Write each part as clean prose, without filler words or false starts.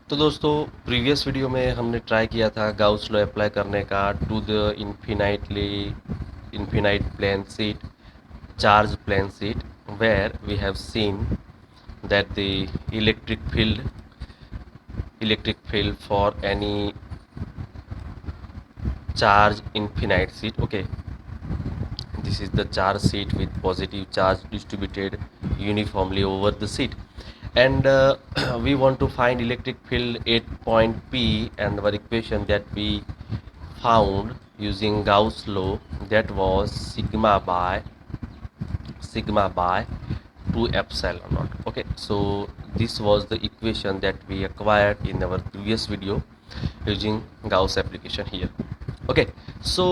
तो दोस्तों previous video में हमने ट्राई किया था गाउस लॉ अप्लाई करने का to the infinite plane sheet charge plane sheet where we have seen that the electric field for any charge infinite sheet. Okay, this is the charge sheet with positive charge distributed uniformly over the sheet, and we want to find electric field at point P, and our equation that we found using Gauss law, that was sigma by 2 epsilon naught. Okay, so this was the equation that we acquired in our previous video using Gauss application here. Okay, so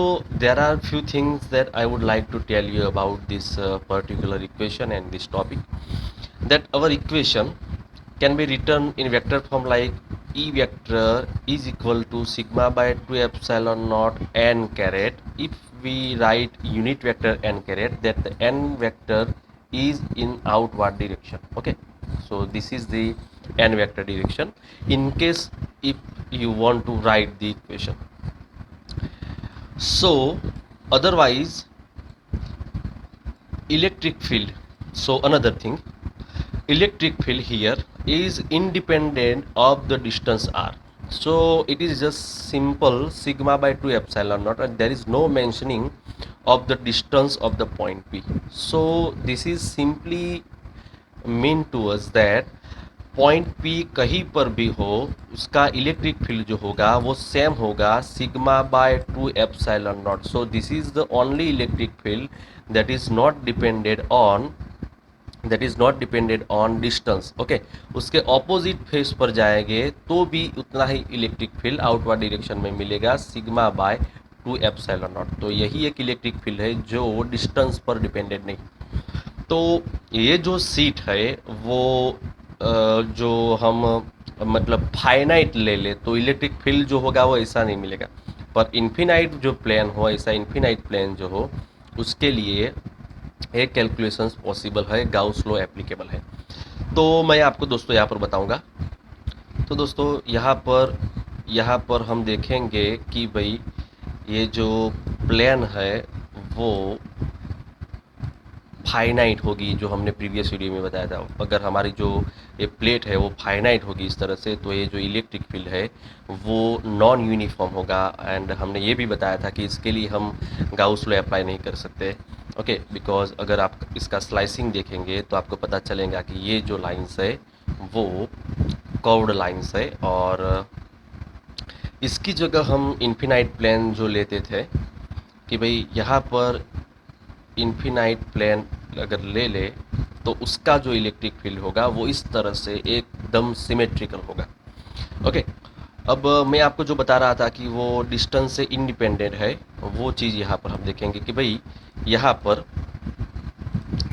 there are few things that I would like to tell you about this particular equation and this topic. That our equation can be written in vector form like E vector is equal to sigma by 2 epsilon naught n caret. If we write unit vector n caret, that the n vector is in outward direction. Okay, so this is the n vector direction in case if you want to write the equation. So otherwise electric field, so another thing, electric field here is independent of the distance r. So it is just simple sigma by 2 epsilon naught, and there is no mentioning of the distance of the point P. So this is simply mean to us that point P कहीं पर भी हो उसका electric field जो होगा वो same होगा sigma bye 2 epsilon not. So this is the only electric field that is not depended on distance. Okay, उसके ऑपोजिट फेस पर जाएंगे तो भी उतना ही इलेक्ट्रिक फील्ड आउटवर्ड डायरेक्शन में मिलेगा सिग्मा बाय 2 एप्सिलॉन नॉट. तो यही एक इलेक्ट्रिक फील्ड है जो डिस्टेंस पर डिपेंडेड नहीं. तो ये जो सीट है वो जो हम मतलब फाइनाइट ले ले तो इलेक्ट्रिक फील्ड जो होगा वो ऐसा नहीं मिलेगा, पर इन्फिनाइट जो प्लेन हो, ऐसा इन्फिनाइट प्लेन जो हो उसके लिए एक कैलकुलेशंस पॉसिबल है, गाउस लॉ एप्लीकेबल है. तो मैं आपको दोस्तों यहाँ पर बताऊँगा. तो दोस्तों यहाँ पर हम देखेंगे कि भाई ये जो प्लेन है वो फाइनाइट होगी, जो हमने प्रीवियस वीडियो में बताया था. अगर हमारी जो ये प्लेट है वो फाइनाइट होगी इस तरह से, तो ये जो इलेक्ट्रिक फील्ड है वो नॉन यूनिफॉर्म होगा. एंड हमने ये भी बताया था कि इसके लिए हम गाउस लॉ अप्लाई नहीं कर सकते. ओके, बिकॉज अगर आप इसका स्लाइसिंग देखेंगे तो आपको पता चलेगा कि ये जो लाइन्स है वो कर्व्ड लाइन्स है, और इसकी जगह हम इन्फिनाइट प्लेन जो लेते थे कि भाई यहाँ पर इन्फिनाइट प्लेन अगर ले ले तो उसका जो इलेक्ट्रिक फील्ड होगा वो इस तरह से एकदम सिमेट्रिकल होगा. ओके, अब मैं आपको जो बता रहा था कि वो डिस्टेंस से इंडिपेंडेंट है, वो चीज़ यहाँ पर हम देखेंगे कि भाई यहाँ पर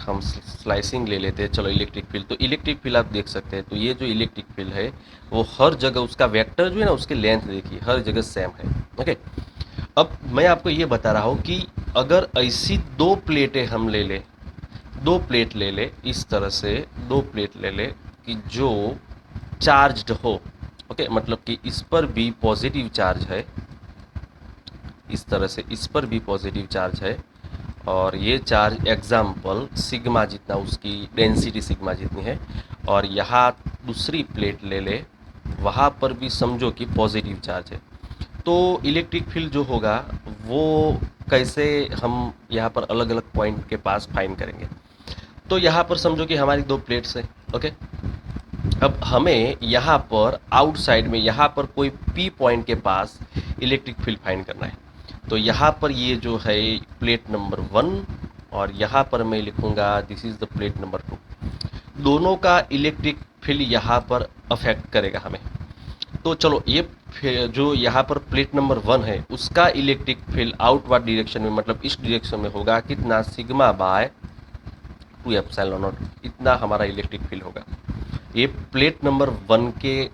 हम स्लाइसिंग ले लेते हैं. चलो इलेक्ट्रिक फील्ड, तो इलेक्ट्रिक फील्ड आप देख सकते हैं. तो ये जो इलेक्ट्रिक फील्ड है वो हर जगह उसका वेक्टर जो है ना उसकी लेंथ देखिए हर जगह सेम है. ओके, अब मैं आपको ये बता रहा हूँ कि अगर ऐसी दो प्लेटें हम ले ले, दो प्लेट ले ले इस तरह से, दो प्लेट ले ले कि जो चार्ज्ड हो. ओके, मतलब कि इस पर भी पॉजिटिव चार्ज है, इस तरह से इस पर भी पॉजिटिव चार्ज है, और ये चार्ज एग्जाम्पल सिग्मा जितना उसकी डेंसिटी सिग्मा जितनी है, और यहाँ दूसरी प्लेट ले ले वहाँ पर भी समझो कि पॉजिटिव चार्ज है. तो इलेक्ट्रिक फील्ड जो होगा वो कैसे हम यहाँ पर अलग अलग पॉइंट के पास फाइंड करेंगे. तो यहाँ पर समझो कि हमारी दो प्लेट्स हैं. ओके, अब हमें यहाँ पर आउटसाइड में यहाँ पर कोई पी पॉइंट के पास इलेक्ट्रिक फील्ड फाइंड करना है. तो यहाँ पर ये जो है प्लेट नंबर 1, और यहाँ पर मैं लिखूँगा this is the plate number 2. दोनों का इलेक्ट्रिक फील्ड यहाँ पर अफेक्ट करेगा हमें. तो चलो ये जो यहाँ पर प्लेट नंबर 1 है उसका इलेक्ट्रिक फील्ड आउटवर्ड डायरेक्शन में, मतलब इस डायरेक्शन में होगा कितना, सिग्मा बाय 2 एप्सिलॉन नॉट, इतना हमारा इलेक्ट्रिक फील्ड होगा. ये प्लेट नंबर 1 के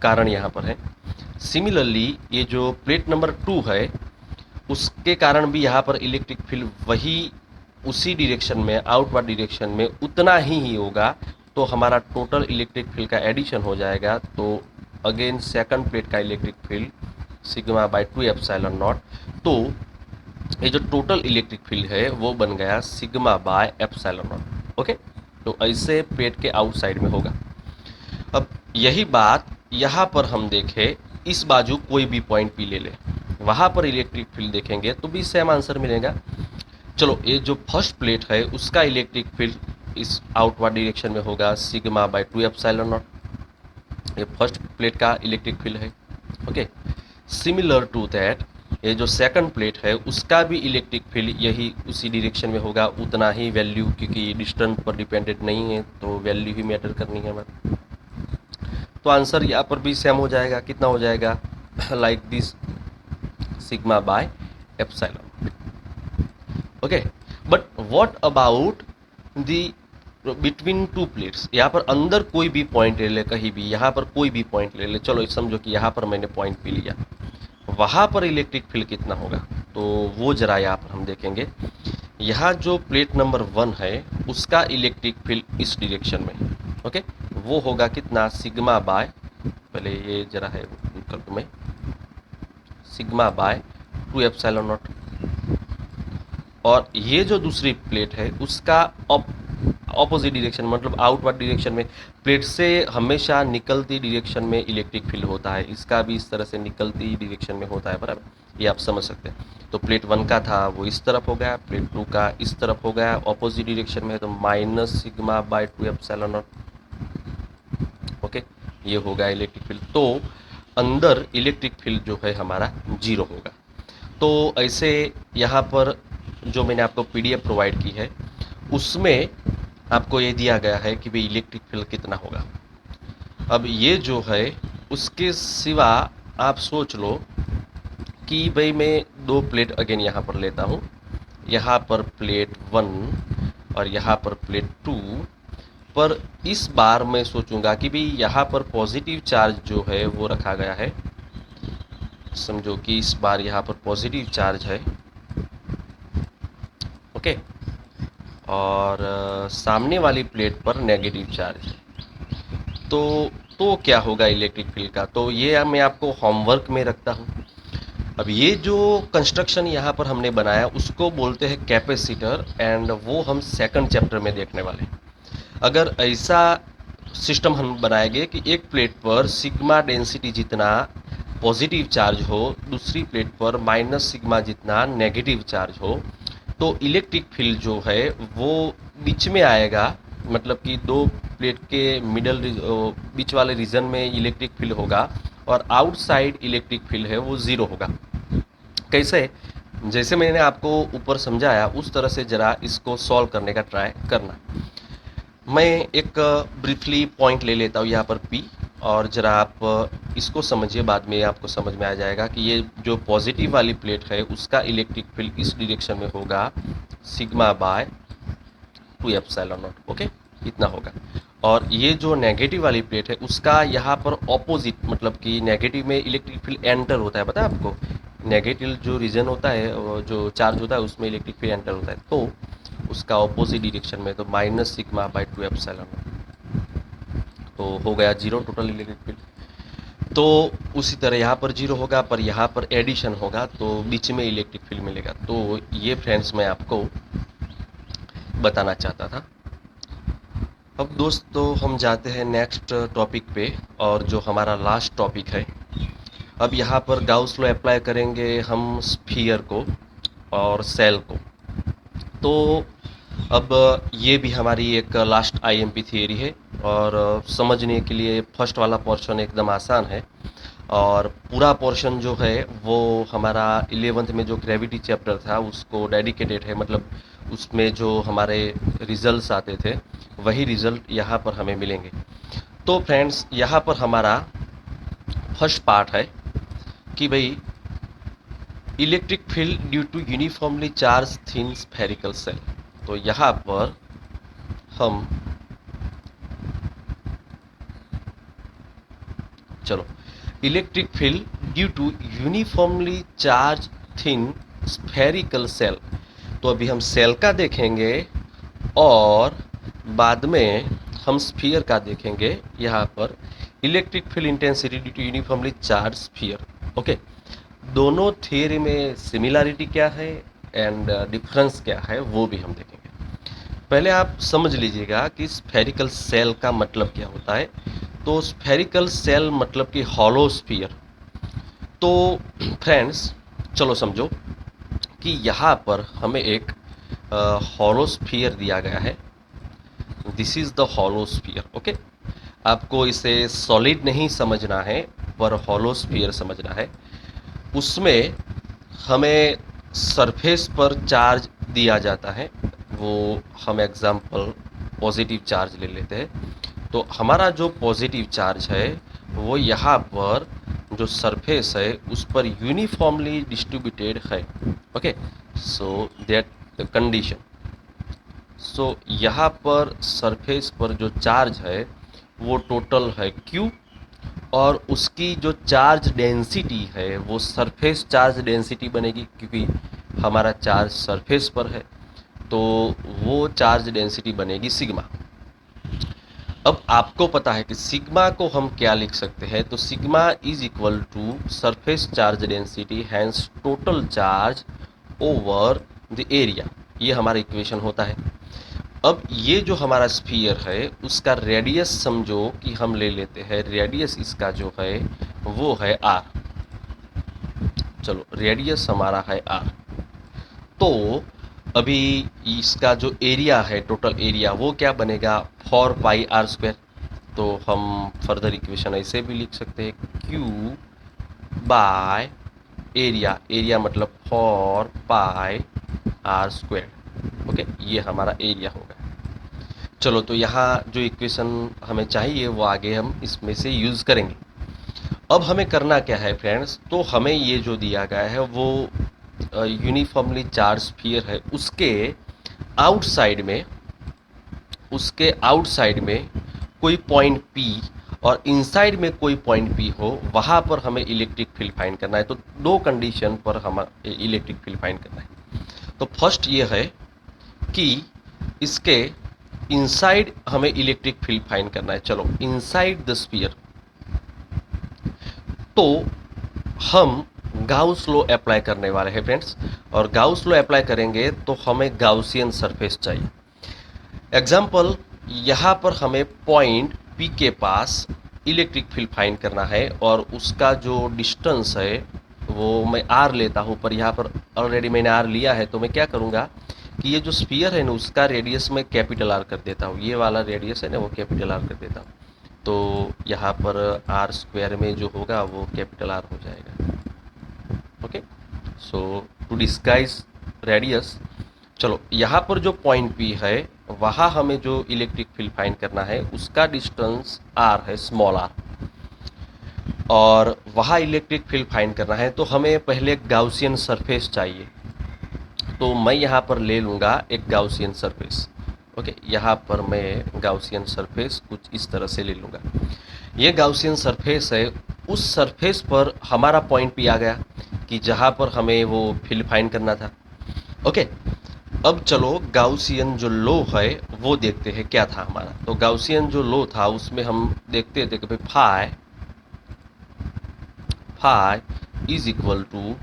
कारण यहाँ पर है. सिमिलरली ये जो प्लेट नंबर 2 है उसके कारण भी यहाँ पर इलेक्ट्रिक फील्ड वही उसी डायरेक्शन में, आउटवर्ड डायरेक्शन में उतना ही होगा. तो हमारा टोटल इलेक्ट्रिक फील्ड का एडिशन हो जाएगा. तो अगेन सेकंड प्लेट का electric field sigma bye 2 epsilon not. तो ये जो टोटल इलेक्ट्रिक फील्ड है वो बन गया sigma bye epsilon naught. Okay, तो ऐसे प्लेट के आउटसाइड में होगा। अब यही बात यहाँ पर हम देखें, इस बाजू कोई भी पॉइंट पी ले लें, वहाँ पर इलेक्ट्रिक फील्ड देखेंगे तो भी सेम आंसर मिलेगा। चलो, ये जो फर्स्ट प्लेट है उसका इलेक्ट्रिक फील्ड इस आउटवर्ड डायरेक्शन में होगा सिग्मा बाय 2 एप्सिलॉन नॉट। ये फर्स्ट प्लेट का इलेक्ट्रिक फील्ड है। ओके, सिमिलर टू दैट ये जो सेकंड प्लेट है उसका भी इलेक्ट्रिक फील्ड यही उसी डायरेक्शन में होगा, उतना ही वैल्यू, क्योंकि डिस्टेंस पर डिपेंडेंट नहीं है तो वैल्यू ही मैटर करनी है हमारे। तो आंसर यहाँ पर भी सेम हो जाएगा। कितना हो जाएगा? Like this sigma by epsilon. Okay, but what about the between two plates? यहाँ पर अंदर कोई भी पॉइंट ले ले, कहीं भी, यहाँ पर कोई भी पॉइंट ले ले। चलो समझो कि यहाँ पर मैंने पॉइंट पी लिया, वहाँ पर इलेक्ट्रिक फील्ड कितना होगा तो वो जरा यहाँ पर हम देखेंगे। यहाँ जो प्लेट नंबर 1 है उसका इलेक्ट्रिक फील्ड इस डायरेक्शन में, ओके, वो होगा कितना? सिग्मा बाय, पहले ये जरा है कर दूँ मैं, सिग्मा बाय 2 एप्सिलॉन नॉट। और ये जो दूसरी प्लेट है उसका ऑपोजिट डायरेक्शन, मतलब आउटवर्ड डायरेक्शन में, प्लेट से हमेशा निकलती डायरेक्शन में इलेक्ट्रिक फील्ड होता है, इसका भी इस तरह से निकलती डायरेक्शन में होता है, बराबर, ये आप समझ सकते हैं। तो प्लेट 1 का था वो इस तरफ हो गया, प्लेट 2 का इस तरफ हो गया, ऑपोजिट डायरेक्शन में है तो minus sigma bye 2 epsilon naught. Okay, ये होगा इलेक्ट्रिक फील्ड। तो अंदर इलेक्ट्रिक फील्ड जो है हमारा 0 होगा। तो ऐसे यहाँ पर जो मैंने आपको पीडीएफ प्रोवाइड की है उसमें आपको ये दिया गया है कि भाई इलेक्ट्रिक फील्ड कितना होगा। अब ये जो है उसके सिवा आप सोच लो कि भाई मैं 2 प्लेट अगेन यहाँ पर लेता हूँ, यहाँ पर प्लेट 1 और यहाँ पर प्लेट 2 पर। इस बार मैं सोचूंगा कि भाई यहाँ पर पॉजिटिव चार्ज जो है वो रखा गया है, समझो कि इस बार यहाँ पर पॉजिटिव चार्ज है, ओके, और सामने वाली प्लेट पर नेगेटिव चार्ज है। तो क्या होगा इलेक्ट्रिक फील्ड का? तो ये मैं आपको होमवर्क में रखता हूँ। अब ये जो कंस्ट्रक्शन यहाँ पर हमने बनाया उसको बोलते हैं कैपेसिटर, एंड वो हम सेकंड चैप्टर में देखने वाले हैं। अगर ऐसा सिस्टम हम बनाएंगे कि एक प्लेट पर सिग्मा डेंसिटी जितना पॉजिटिव चार्ज हो, दूसरी प्लेट पर माइनस सिग्मा जितना नेगेटिव चार्ज हो, तो इलेक्ट्रिक फील्ड जो है वो बीच में आएगा, मतलब कि 2 प्लेट के बीच वाले रीजन में इलेक्ट्रिक फील्ड होगा और आउटसाइड इलेक्ट्रिक फील्ड है वो 0 होगा। कैसे? जैसे मैंने आपको ऊपर समझाया उस तरह से जरा इसको सॉल्व करने का ट्राई करना। मैं एक ब्रीफली पॉइंट ले लेता हूँ यहाँ पर P, और ज़रा आप इसको समझिए, बाद में आपको समझ में आ जाएगा कि ये जो पॉजिटिव वाली प्लेट है उसका इलेक्ट्रिक फील्ड इस डायरेक्शन में होगा sigma bye 2 epsilon naught. Okay, इतना होगा। और ये जो नेगेटिव वाली प्लेट है उसका यहाँ पर ऑपोजिट, मतलब कि नेगेटिव में इलेक्ट्रिक फील्ड एंटर होता है, पता है आपको? नेगेटिव जो रीजन होता है, जो चार्ज होता है उसमें इलेक्ट्रिक फील्ड एंटर होता है, तो उसका ऑपोजिट डायरेक्शन में, तो minus sigma bye 2 epsilon not, तो हो गया 0 टोटल इलेक्ट्रिक फील्ड। तो उसी तरह यहाँ पर 0 होगा, पर यहाँ पर एडिशन होगा तो बीच में इलेक्ट्रिक फील्ड मिलेगा। तो ये फ्रेंड्स मैं आपको बताना चाहता था। अब दोस्तों हम जाते हैं नेक्स्ट टॉपिक पे, और जो हमारा लास्ट टॉपिक है। अब यहाँ पर गाउस लॉ अप्लाई करेंगे हम स्फीयर को और सेल को। तो अब ये भी हमारी एक लास्ट आईएमपी थियरी है, और समझने के लिए फर्स्ट वाला पोर्शन एकदम आसान है, और पूरा पोर्शन जो है वो हमारा 11th में जो ग्रेविटी चैप्टर था उसको डेडिकेटेड है, मतलब उसमें जो हमारे रिजल्ट्स आते थे वही रिजल्ट यहाँ पर हमें मिलेंगे। तो फ्रेंड्स यहाँ पर हमारा फर्स्ट पार्ट है कि भाई electric field due to uniformly charge thin spherical shell. तो यहाँ पर हम चलो electric field due to uniformly charge thin spherical shell, तो अभी हम सेल का देखेंगे और बाद में हम स्फीयर का देखेंगे। यहाँ पर electric field intensity due to uniformly charge sphere. Okay, दोनों थियरी में सिमिलरिटी क्या है एंड डिफरेंस क्या है वो भी हम देखेंगे। पहले आप समझ लीजिएगा कि स्फेरिकल सेल का मतलब क्या होता है। तो स्फेरिकल सेल मतलब कि हॉलो स्फीयर। तो फ्रेंड्स चलो समझो कि यहाँ पर हमें एक हॉलो स्फीयर दिया गया है। This is the hollow sphere. Okay, आपको इसे सॉलिड नहीं समझना है पर हॉलो स्फीयर समझना है। उसमें हमें सरफेस पर चार्ज दिया जाता है। वो हम एग्जांपल पॉजिटिव चार्ज ले लेते हैं। तो हमारा जो पॉजिटिव चार्ज है वो यहाँ पर जो सरफेस है उस पर यूनिफॉर्मली डिस्ट्रीब्यूटेड है। Okay, so that condition. So यहाँ पर सरफेस पर जो चार्ज है वो टोटल है Q, और उसकी जो चार्ज डेंसिटी है वो सरफेस चार्ज डेंसिटी बनेगी, क्योंकि हमारा चार्ज सरफेस पर है तो वो चार्ज डेंसिटी बनेगी सिग्मा। अब आपको पता है कि सिग्मा को हम क्या लिख सकते हैं, तो sigma is equal to surface charge density hence total charge over the area. ये हमारा इक्वेशन होता है। अब ये जो हमारा स्फीयर है उसका रेडियस समझो कि हम ले लेते हैं, रेडियस इसका जो है वो है r। चलो रेडियस हमारा है r। तो अभी इसका जो एरिया है, टोटल एरिया, वो क्या बनेगा 4πr²। तो हम फर्दर इक्वेशन ऐसे भी लिख सकते हैं Q बाय एरिया। एरिया मतलब 4πr²। ओके, ये हमारा एरिया होगा। चलो तो यहाँ जो इक्वेशन हमें चाहिए वो आगे हम इसमें से यूज़ करेंगे। अब हमें करना क्या है फ्रेंड्स, तो हमें ये जो दिया गया है वो यूनिफॉर्मली चार्ज स्फीयर है, उसके आउटसाइड में कोई पॉइंट P और इनसाइड में कोई पॉइंट P हो, वहाँ पर हमें इलेक्ट्रिक फील्ड फाइंड करना है। तो दो कंडीशन पर हमें इलेक्ट्रिक फील्ड फाइंड करना है। तो फर्स्ट ये है कि इसके इनसाइड हमें इलेक्ट्रिक फील्ड फाइंड करना है। चलो इनसाइड द स्फीयर, तो हम गाउस लॉ अप्लाई करने वाले हैं फ्रेंड्स, और गाउस लॉ अप्लाई करेंगे तो हमें गाउसियन सरफेस चाहिए। एग्जाम्पल, यहाँ पर हमें पॉइंट P के पास इलेक्ट्रिक फील्ड फाइंड करना है और उसका जो डिस्टेंस है वो मैं R लेता हूँ, पर यहाँ पर ऑलरेडी मैंने R लिया है। तो मैं क्या करूँगा कि ये जो स्फीयर है ना उसका रेडियस मैं कैपिटल R कर देता हूँ। ये वाला रेडियस है ना वो कैपिटल R कर देता हूँ। तो यहाँ पर r² में जो होगा वो कैपिटल R हो जाएगा। Okay, so to disguise radius, चलो यहाँ पर जो पॉइंट P है वहाँ हमें जो इलेक्ट्रिक फील्ड फाइंड करना है उसका डिस्टेंस R है, स्मॉल r, और वहाँ इलेक्ट्रिक फील्ड फाइंड करना है। तो हमें पहले गाउसियन सरफेस चाहिए। तो मैं यहाँ पर ले लूँगा एक गाउसियन सरफेस। ओके, यहाँ पर मैं गाउसियन सरफेस कुछ इस तरह से ले लूँगा। ये गाउसियन सरफेस है, उस सरफेस पर हमारा पॉइंट P आ गया कि जहाँ पर हमें वो फील्ड फाइंड करना था। ओके, अब चलो गाउसियन जो लॉ है वो देखते हैं क्या था हमारा। तो गाउसियन जो लॉ था उसमें हम देखते थे कि भाई phi is equal to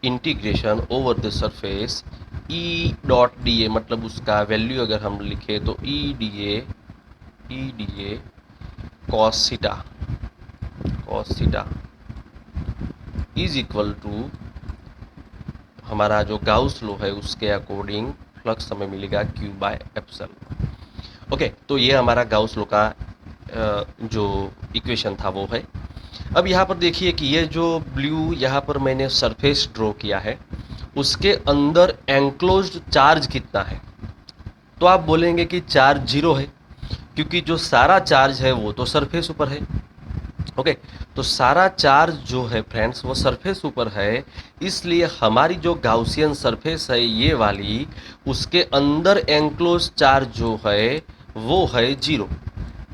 integration over the surface E dot D A, मतलब उसका वैल्यू अगर हम लिखे तो E D A cos theta is equal to हमारा जो गाउस लॉ है उसके अकॉर्डिंग फ्लक्स हमें मिलेगा Q बाय एप्सिलॉन। ओके, तो ये हमारा गाउस लॉ का जो इक्वेशन था वो है। अब यहाँ पर देखिए कि ये जो ब्लू यहाँ पर मैंने सरफेस ड्रॉ किया है उसके अंदर एंक्लोज्ड चार्ज कितना है। तो आप बोलेंगे कि चार्ज 0 है, क्योंकि जो सारा चार्ज है वो तो सरफेस ऊपर है। ओके, तो सारा चार्ज जो है फ्रेंड्स वो सरफेस ऊपर है, इसलिए हमारी जो गाउसियन सरफेस है ये वाली, उसके अंदर एंक्लोज चार्ज जो है वो है 0।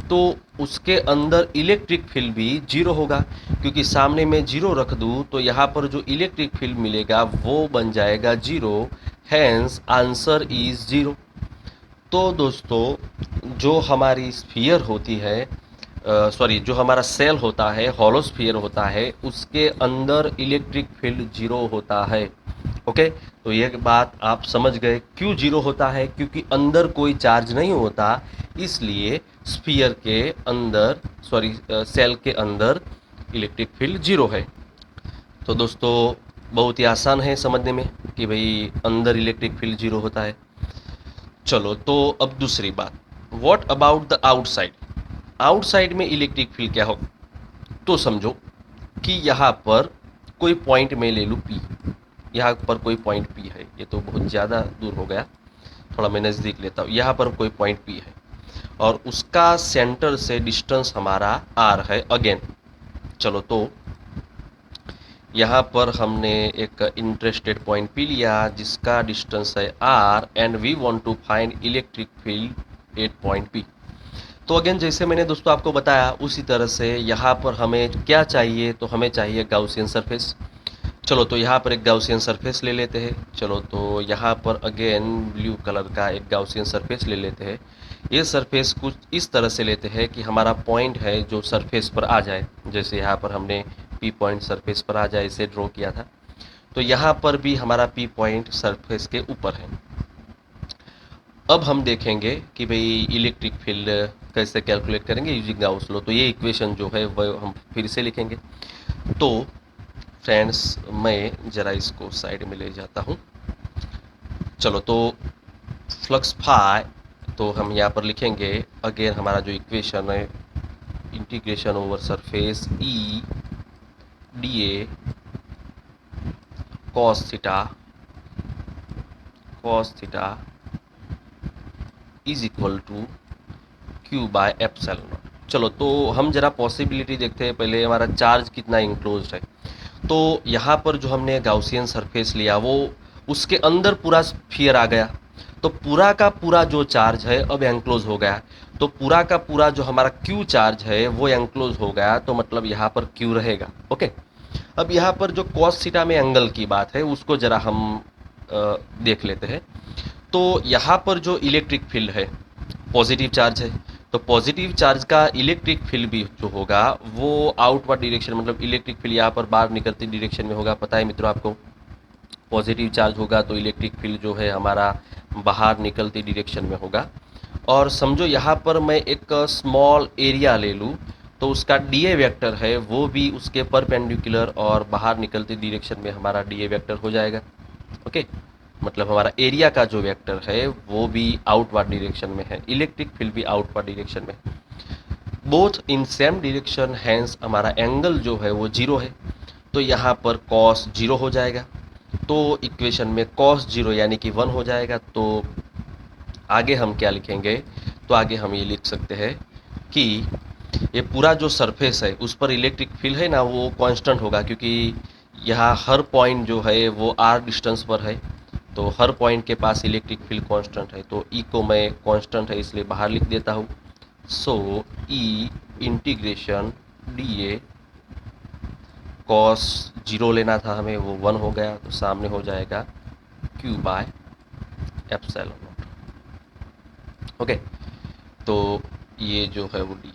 तो उसके अंदर इलेक्ट्रिक फील्ड भी 0 होगा, क्योंकि सामने में 0 रख दूँ तो यहाँ पर जो इलेक्ट्रिक फील्ड मिलेगा वो बन जाएगा 0, हैंस आंसर इज 0। तो दोस्तों जो हमारी स्फीयर होती है सॉरी, जो हमारा सेल होता है, हॉलो स्फीयर होता है, उसके अंदर इलेक्ट्रिक फील्ड जीरो होता है। ओके, तो ये बात आप समझ गए क्यों जीरो होता है, क्योंकि अंदर कोई चार्ज नहीं होता, इसलिए स्फीयर के अंदर, सॉरी, सेल के अंदर इलेक्ट्रिक फील्ड जीरो है। तो दोस्तों, बहुत ही आसान है समझने में कि भाई अंदर इलेक्ट्रिक फील्ड जीरो होता है। चलो, तो अब दूसरी बात, what about the outside. Outside में इलेक्ट्रिक फील्ड क्या हो, तो समझो कि यहाँ पर कोई पॉइंट में ले लूँ पी, यहाँ पर कोई पॉइंट पी है, ये तो बहुत ज़्यादा दूर हो गया, थोड़ा मैं नज़दीक लेता हूँ। यहाँ पर कोई पॉइंट पी है और उसका सेंटर से डिस्टेंस हमारा आर है अगेन। चलो, तो यहाँ पर हमने एक इंटरेस्टेड पॉइंट पी लिया जिसका डिस्टेंस है R, and we want to find electric field at point P. तो अगेन जैसे मैंने दोस्तों आपको बताया उसी तरह से यहाँ पर हमें क्या चाहिए, तो हमें चाहिए गाउसियन सरफेस। चलो, तो यहाँ पर एक गाउसियन सरफेस ले लेते हैं। चलो, तो यहाँ पर अगेन ब्लू कलर का एक गाउसियन सरफेस ले लेते हैं। ये सरफेस कुछ इस तरह से लेते हैं कि हमारा पॉइंट है जो सरफेस पर आ जाए, जैसे यहाँ पर हमने पी पॉइंट सरफेस पर आ जाए इसे ड्रॉ किया था, तो यहाँ पर भी हमारा पी पॉइंट सरफेस के ऊपर है। अब हम देखेंगे कि भाई इलेक्ट्रिक फील्ड कैसे कैलकुलेट करेंगे यूजिंग गाउस लॉ। तो ये इक्वेशन जो है वह हम फिर से लिखेंगे। तो फ्रेंड्स, मैं ज़रा इसको साइड में ले जाता हूँ। चलो, तो फ्लक्स फाई, तो हम यहाँ पर लिखेंगे अगेन हमारा जो इक्वेशन है, integration over surface E D A cos theta is equal to Q by epsilon naught. चलो, तो हम जरा पॉसिबिलिटी देखते हैं पहले, हमारा चार्ज कितना इंक्लोज्ड है। तो यहाँ पर जो हमने गाउसियन सरफेस लिया वो उसके अंदर पूरा स्फीयर आ गया, तो पूरा का पूरा जो चार्ज है अब एंक्लोज हो गया। तो पूरा का पूरा जो हमारा क्यू चार्ज है वो एंक्लोज हो गया, तो मतलब यहाँ पर क्यू रहेगा। ओके, अब यहाँ पर जो कॉस थीटा में एंगल की बात है उसको जरा हम देख लेते हैं। तो यहाँ पर जो इलेक्ट्रिक फील्ड है, पॉजिटिव चार्ज है, तो पॉजिटिव चार्ज का इलेक्ट्रिक फील्ड भी जो होगा वो आउटवर्ड डायरेक्शन, मतलब इलेक्ट्रिक फील्ड यहाँ पर बाहर निकलती डायरेक्शन में होगा। पता है मित्रों आपको, पॉजिटिव चार्ज होगा तो इलेक्ट्रिक फील्ड जो है हमारा बाहर निकलती डायरेक्शन में होगा। और समझो यहाँ पर मैं एक स्मॉल एरिया ले लूँ, तो उसका डी ए वेक्टर है वो भी उसके परपेंडिकुलर और बाहर निकलती डायरेक्शन में हमारा डी ए वेक्टर हो जाएगा। ओके, मतलब हमारा एरिया का जो वेक्टर है वो भी आउटवर्ड डायरेक्शन में है, इलेक्ट्रिक फील्ड भी आउटवर्ड डायरेक्शन में है, both in same direction, hence हमारा एंगल जो है वो जीरो है। तो यहाँ पर कॉस जीरो हो जाएगा, तो इक्वेशन में कॉस जीरो यानी कि 1 हो जाएगा। तो आगे हम क्या लिखेंगे, तो आगे हम ये लिख सकते हैं कि ये पूरा जो सरफेस है उस पर इलेक्ट्रिक फील्ड है ना वो कांस्टेंट होगा, क्योंकि यहाँ हर पॉइंट जो है वो आर डिस्टेंस पर है, तो हर पॉइंट के पास इलेक्ट्रिक फील्ड कांस्टेंट है। तो ई को मैं कांस्टेंट है इसलिए बाहर लिख देता हूँ। So E integration D A cos zero लेना था हमें, वो 1 हो गया, तो सामने हो जाएगा Q by epsilon naught. Okay, तो ये जो है वो डी ए।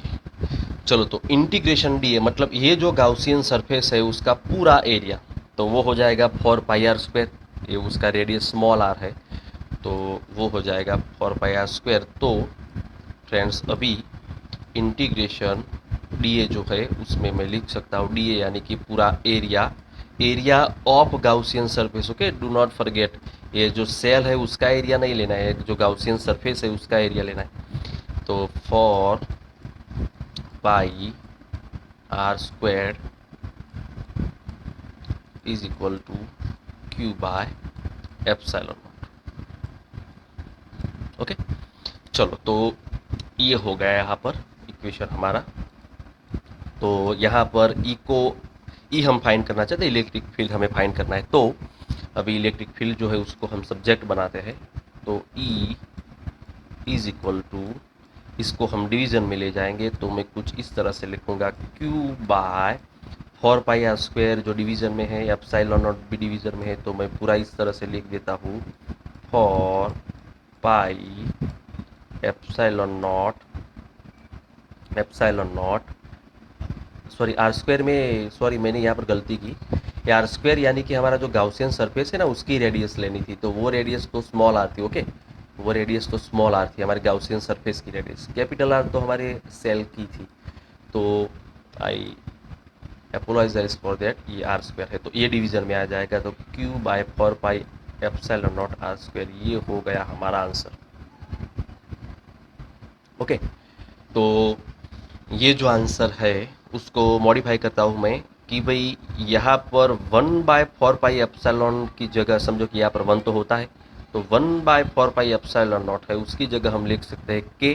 चलो, तो इंटीग्रेशन डी ए मतलब ये जो गाउसियन सरफेस है उसका पूरा एरिया, तो वो हो जाएगा 4πr²। ये उसका रेडियस स्मॉल आर है, तो वो हो जाएगा 4πr²। तो फ्रेंड्स, अभी इंटीग्रेशन डी ए जो है उसमें मैं लिख सकता हूँ डी ए यानी कि पूरा area of Gaussian surface. Okay, do not forget, ये जो सेल है उसका एरिया नहीं लेना है, जो गाउसियन सरफेस है उसका एरिया लेना है। तो 4πr² is equal to Q by epsilon naught. Okay, चलो, तो ये हो गया यहाँ पर इक्वेशन हमारा। तो यहाँ पर ई हम फाइंड करना चाहते हैं, इलेक्ट्रिक फील्ड हमें फाइंड करना है। तो अभी इलेक्ट्रिक फील्ड जो है उसको हम सब्जेक्ट बनाते हैं। तो ई इज इक्वल टू, इसको हम डिवीज़न में ले जाएंगे, तो मैं कुछ इस तरह से लिखूंगा क्यू बाय 4πr² जो डिवीज़न में है, एप्सिलॉन नॉट भी डिवीज़न में है, तो मैं पूरा इस तरह से लिख देता हूँ 4π epsilon naught epsilon naught, sorry R square में, सॉरी मैंने यहाँ पर गलती की, आर स्क्वायर यानी कि हमारा जो गाउसियन सरफेस है ना उसकी रेडियस लेनी थी, तो वो रेडियस तो स्मॉल आर थी। ओके, वो रेडियस तो स्मॉल आर थी हमारे गाउसियन सरफेस की रेडियस, कैपिटल आर तो हमारे सेल की थी। तो आई अपोलोजाइज फॉर दैट, ये आर स्क्वायर है तो ये डिवीजन में आ जाएगा, तो Q by 4 pi epsilon naught R square, ये हो गया हमारा आंसर। ओके, तो ये जो आंसर है उसको मॉडिफाई करता हूँ मैं कि भाई यहाँ पर 1/4 पाई एप्सिलॉन की जगह, समझो कि यहाँ पर 1 तो होता है, तो 1/4 पाई एप्सिलॉन नॉट है, उसकी जगह हम लिख सकते हैं के,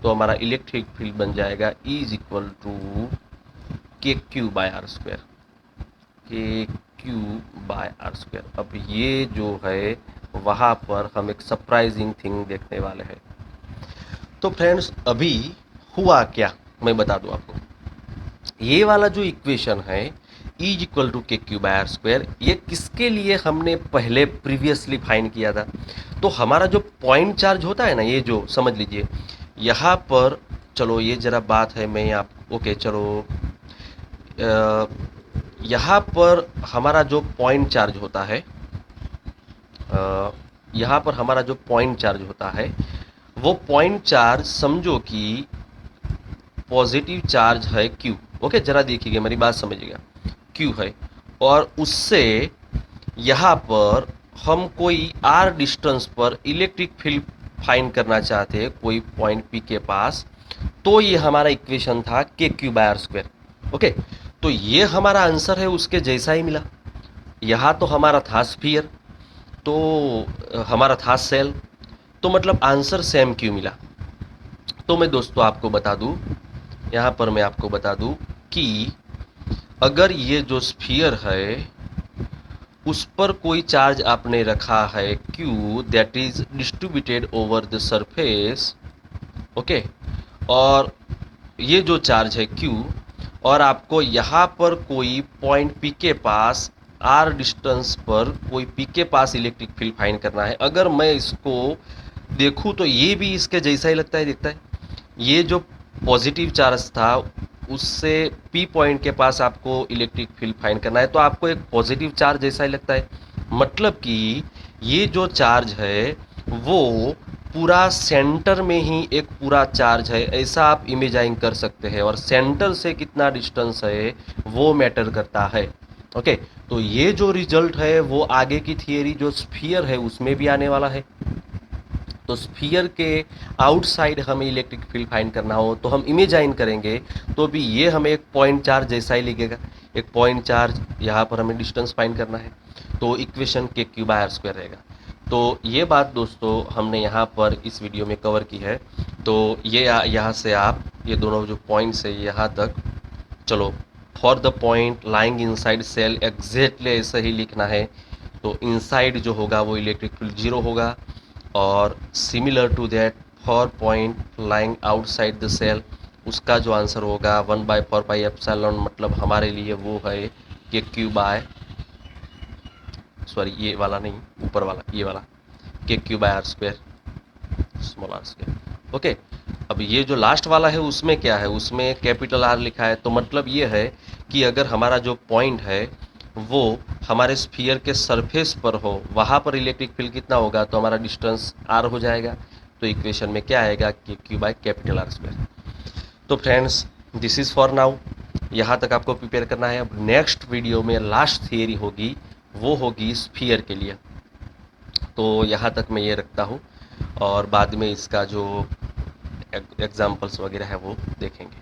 तो हमारा इलेक्ट्रिक फील्ड बन जाएगा इज इक्वल टू के क्यू बाय आर स्क्वायर, के क्यू बाय आर स्क्वायर। अब ये जो है वहाँ पर हम एक सरप्राइजिंग थिंग देखने वाले हैं। तो फ्रेंड्स अभी हुआ क्या मैं बता दूं आपको, ये वाला जो इक्वेशन है इज इक्वल टू के क्यू बाय आर स्क्वायर, ये किसके लिए हमने पहले प्रीवियसली फाइंड किया था। तो हमारा जो पॉइंट चार्ज होता है ना, ये जो समझ लीजिए यहाँ पर, चलो ये जरा बात है मैं आप, ओके चलो यहाँ पर हमारा जो पॉइंट चार्ज होता है, यहाँ पर हमारा जो पॉइंट चार्ज होता है वो पॉइंट चार्ज समझो कि पॉजिटिव चार्ज है Q। ओके, जरा देखिएगा मेरी बात समझिएगा, Q है, और उससे यहाँ पर हम कोई R डिस्टेंस पर इलेक्ट्रिक फील्ड फाइंड करना चाहते हैं कोई पॉइंट P के पास, तो ये हमारा इक्वेशन था K Q by R square. Okay, तो ये हमारा आंसर है उसके जैसा ही मिला। यहाँ तो हमारा था स्फीयर, तो हमारा था सेल, तो मतलब आंसर सेम क्यों मिला। तो मैं दोस्तों आपको बता दूं, यहाँ पर मैं आपको बता दूं कि अगर ये जो स्फीयर है उस पर कोई चार्ज आपने रखा है Q that is distributed over the surface, okay, और ये जो चार्ज है Q, और आपको यहाँ पर कोई पॉइंट P के पास R डिस्टेंस पर कोई P के पास इलेक्ट्रिक फील्ड फाइंड करना है, अगर मैं इसको देखूँ तो ये भी इसके जैसा ही लगता है, दिखता है। ये जो पॉजिटिव चार्ज था उससे P पॉइंट के पास आपको इलेक्ट्रिक फील्ड फाइंड करना है, तो आपको एक पॉजिटिव चार्ज जैसा ही लगता है। मतलब कि ये जो चार्ज है वो पूरा सेंटर में ही एक पूरा चार्ज है, ऐसा आप इमेजाइन कर सकते हैं, और सेंटर से कितना डिस्टेंस है वो मैटर करता है। ओके, तो ये जो रिजल्ट है वो आगे की थियरी जो स्फीयर है उसमें भी आने वाला है। तो स्फीयर के आउटसाइड हमें इलेक्ट्रिक फील्ड फाइंड करना हो तो हम इमेजाइन करेंगे, तो भी ये हमें एक पॉइंट चार्ज जैसा ही लिखेगा, एक पॉइंट चार्ज, यहाँ पर हमें डिस्टेंस फाइंड करना है, तो इक्वेशन के क्यू बाय आर स्क्वायर रहेगा। तो ये बात दोस्तों हमने यहाँ पर इस वीडियो में कवर की है। तो ये यहाँ से आप ये दोनों जो पॉइंट्स है यहाँ तक, चलो for the point lying inside cell exactly ऐसा ही लिखना है। तो इनसाइड जो होगा वो इलेक्ट्रिक फील्ड 0 होगा, और similar to that for point lying outside the cell, उसका जो आंसर होगा 1/4 पाई एप्सिलॉन, मतलब हमारे लिए वो है कि क्यू बाय, सॉरी ये वाला नहीं, ऊपर वाला, ये वाला K Q by R square, small R square. Okay, अब ये जो लास्ट वाला है उसमें क्या है, उसमें कैपिटल आर लिखा है, तो मतलब ये है कि अगर हमारा जो पॉइंट है वो हमारे स्फीयर के सरफेस पर हो, वहाँ पर इलेक्ट्रिक फील्ड कितना होगा, तो हमारा डिस्टेंस आर हो जाएगा। तो इक्वेशन में क्या आएगा कि Q by capital R square. तो friends this is for now, यहाँ तक आपको प्रिपेयर करना है। अब नेक्स्ट वीडियो में लास्ट थियरी होगी, वो होगी स्फीयर के लिए। तो यहाँ तक मैं ये रखता हूँ, और बाद में इसका जो एग्जाम्पल्स वगैरह है वो देखेंगे।